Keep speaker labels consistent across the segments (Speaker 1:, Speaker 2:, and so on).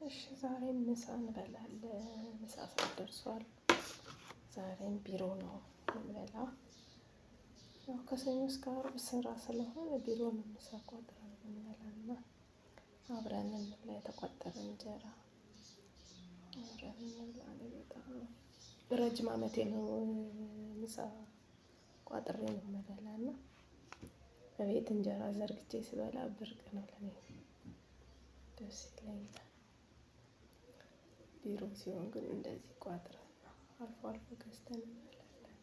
Speaker 1: እሺ ዛሬም ምሳ እንበላለን። ምሳ ሰዓት ደርሷል። ዛሬም ቢሮ ነው የምንበላው። ያው ከሰኞ እስከ ዓርብ ስራ ስለሆነ ቢሮ ነው ምሳ ቋጥረን የምንበላና አብረን እንብላ። የተቋጠረ እንጀራ አብረን እንብላ። በጣም ረጅም ዓመቴ ነው ምሳ ቋጥሬ የምበላና በቤት እንጀራ ዘርግቼ ስበላ ብርቅ ነው ለኔ፣ ደስ ይለኛል። ቢሮ ሲሆን ግን እንደዚህ ቋጥረን አልፎ አልፎ ገዝተን እንበላለን።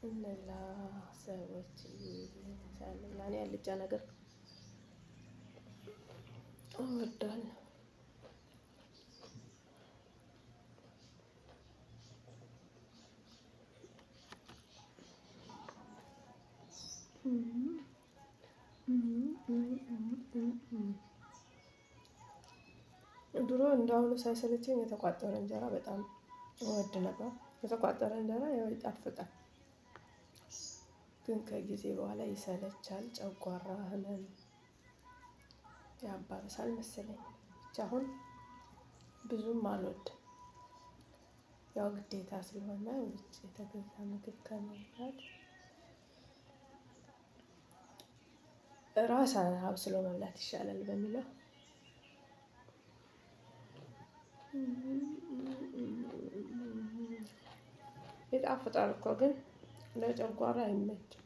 Speaker 1: እንብላ ሰዎች እንብላ። እኔ አልጫ ነገር እወዳለሁ። ድሮ እንዳሁኑ ሳይሰለቸኝ የተቋጠረ እንጀራ በጣም እወድ ነበር። የተቋጠረ እንጀራ ያው ይጣፍጣል፣ ግን ከጊዜ በኋላ ይሰለቻል። ጨጓራ ህመም ያባብሳል መሰለኝ። ብቻ አሁን ብዙም አልወድም። ያው ግዴታ ስለሆነ ውጭ የተገዛ ምግብ ከመብላት ራስ አብስሎ መብላት ይሻላል በሚለው ይጣፍጣል እኮ ግን ለጨጓራ አይመችም።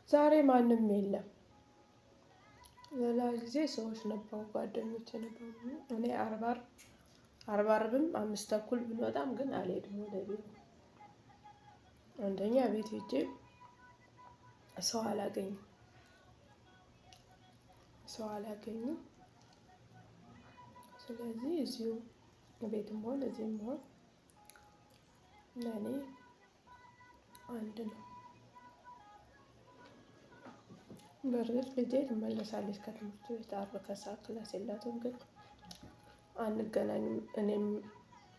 Speaker 1: ዛሬ ማንም የለም። ሌላ ጊዜ ሰዎች ነበሩ፣ ጓደኞቼ ነበሩ። እኔ ዓርብም 5:30 ብንወጣም ግን አልሄድም ወደ ቢሮ። አንደኛ ቤት ሄጄ ሰው አላገኝም። ስለዚህ እዚሁ ቤትም ሆነ እዚህም ሆነ ለኔ አንድ ነው። በርግጥ ልጄ ትመለሳለች ከትምህርት ቤት ዓርብ ከሰዓት ክላስ የላትም፣ ግን አንገናኝም። እኔም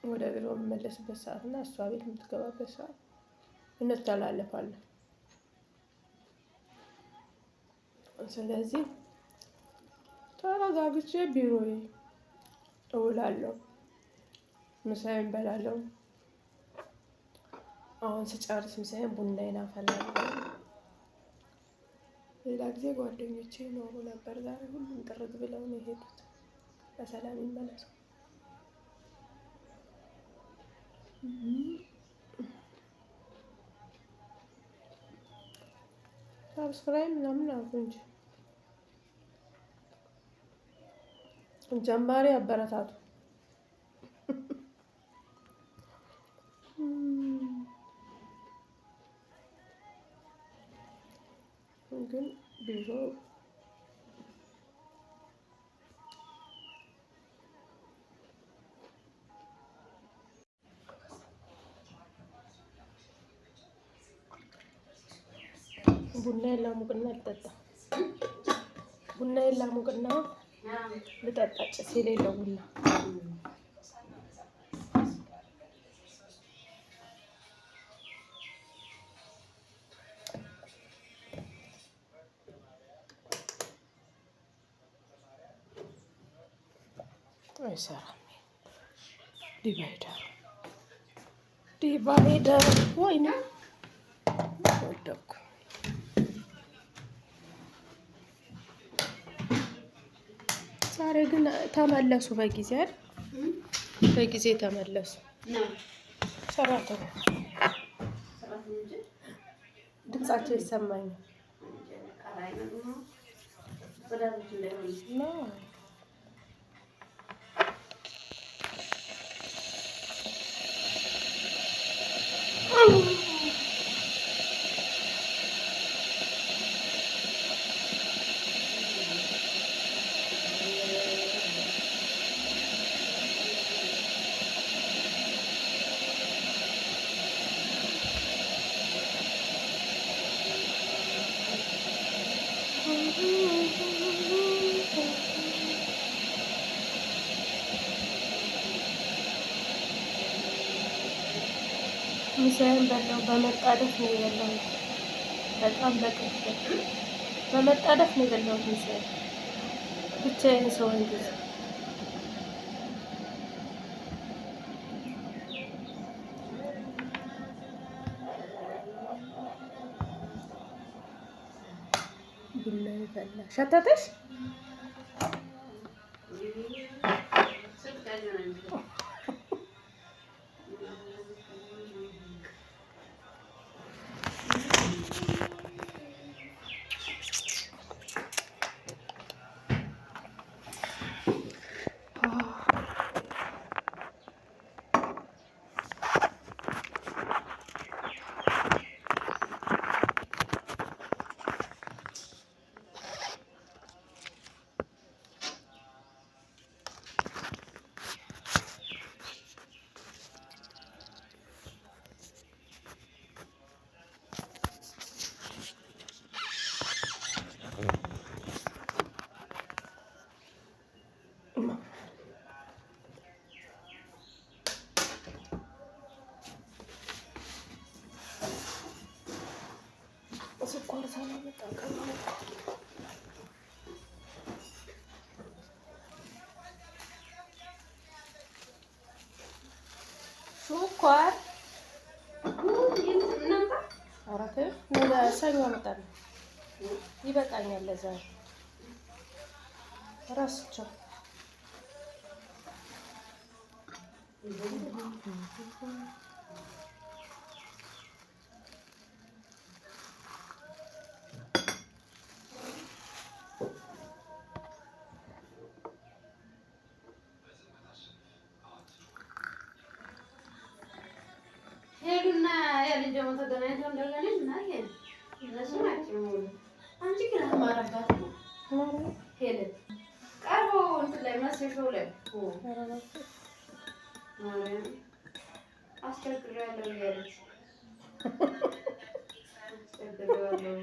Speaker 1: ወደ ቢሮ የምመለስበት ሰዓት እና እሷ ቤት የምትገባበት ሰዓት እንተላለፋለን። ስለዚህ ተረጋግቼ ቢሮዬ እውላለሁ፣ ምሳዬን እበላለሁ። አሁን ስጨርስ ምሳዬን ቡናዬን አፈላለሁ። ሌላ ጊዜ ጓደኞቼ ይኖሩ ነበር። ዛሬ ሁሉም ጥርግ ብለው ነው የሄዱት። በሰላም ይመለሱ። ሰብስክራይብ ምናምን አድርጉ እንጂ ጀማሪ አበረታቱ። ግን ቢሮ ቡናዬን ላሙቅና ልጠጣ። ቡናዬን ላሙቅና ልጠጣ። ጭስ የሌለው ቡና አይሰራም። ዲቫይደር ወይኔ ወደኩ። ዛሬ ግን ተመለሱ በጊዜ አይደል? በጊዜ ተመለሱ ሰራተኞች። ድምጻቸው ይሰማኛል። ምሳዬን በላው። በመጣደፍ ነው የበላሁት። በጣም በቅርበት በመጣደፍ ነው የበላሁት ምሳዬን ብቻዬን ስሆን ጊዜ ቡና ይፈላ ሸተተሽ ስኳር ሳላመጣቀም ስኳር አራት ነገ ሰኞ አመጣለሁ። ይበቃኛል ለዛሬ እረስቸው።
Speaker 2: ሄዱና የልጅ ደግሞ ተገናኝተው እንደገና እናት እነሱ ናቸው። አንቺ ግን አማራባት ሄደ ቀርቦ እንትን ላይ መስሾው ላይ አስቸግሬያለሁ እያለች አስቸግሬያለሁ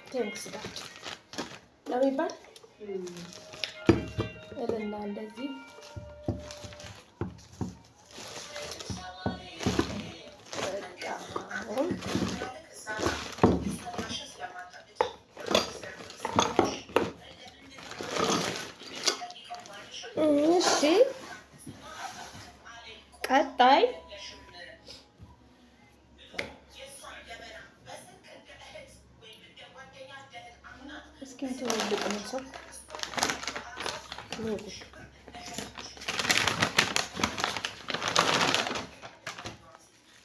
Speaker 1: ቴንክስ ለሚባል እልና እንደዚህ እሺ ቀጣይ እስኪ ትወልቅ ነው ሰው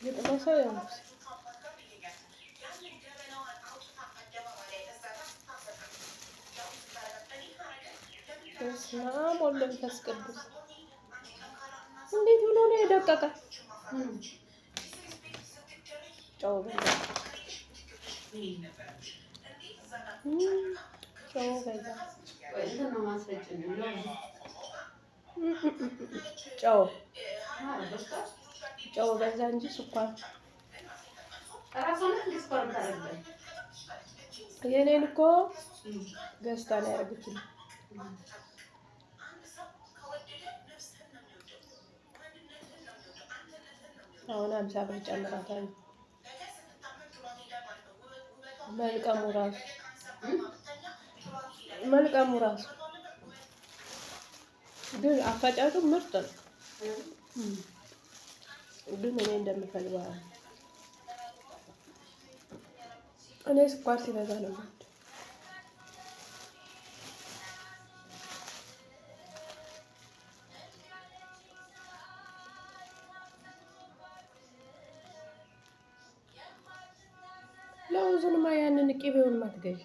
Speaker 1: የጥላ ሰው ያው በስመ አብ ወወልድ ወመንፈስ ቅዱስ እንዴት ብሎ ነው የደቀቀ? ጨው በዛ ጨው በዛ እንጂ ስኳር የኔን እኮ ገዝታ ነው ያደረገችኝ። አሁን 50 ብር ጨምራታለሁ። መልቀሙ ራሱ ግን አፋጫቱ ምርጥ ነው። ግን እኔ እንደምፈልገው እኔ ስኳር ሲበዛ ነው። ለውዙንማ ያንን ቅቤውን ማትገዢ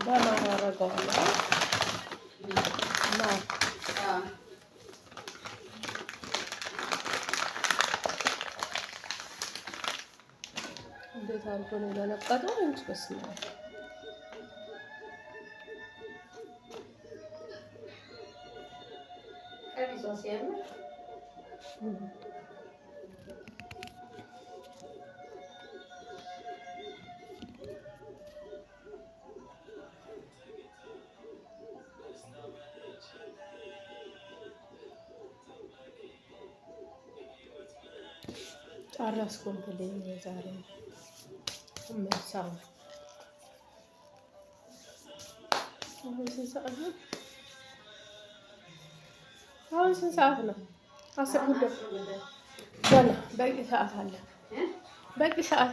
Speaker 1: በማር አደርገዋለሁ። ማር እንዴት አድርጎ ነው የለቀቀው? እንጂ በስመ አብ ጨረስኩ። እንግዲህ የዛሬ ምሳው አሁን ስንት ሰዓት ነው? አሁን ስንት ሰዓት ነው? 10 ጉዳይ ገና በቂ ሰዓት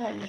Speaker 1: አለ።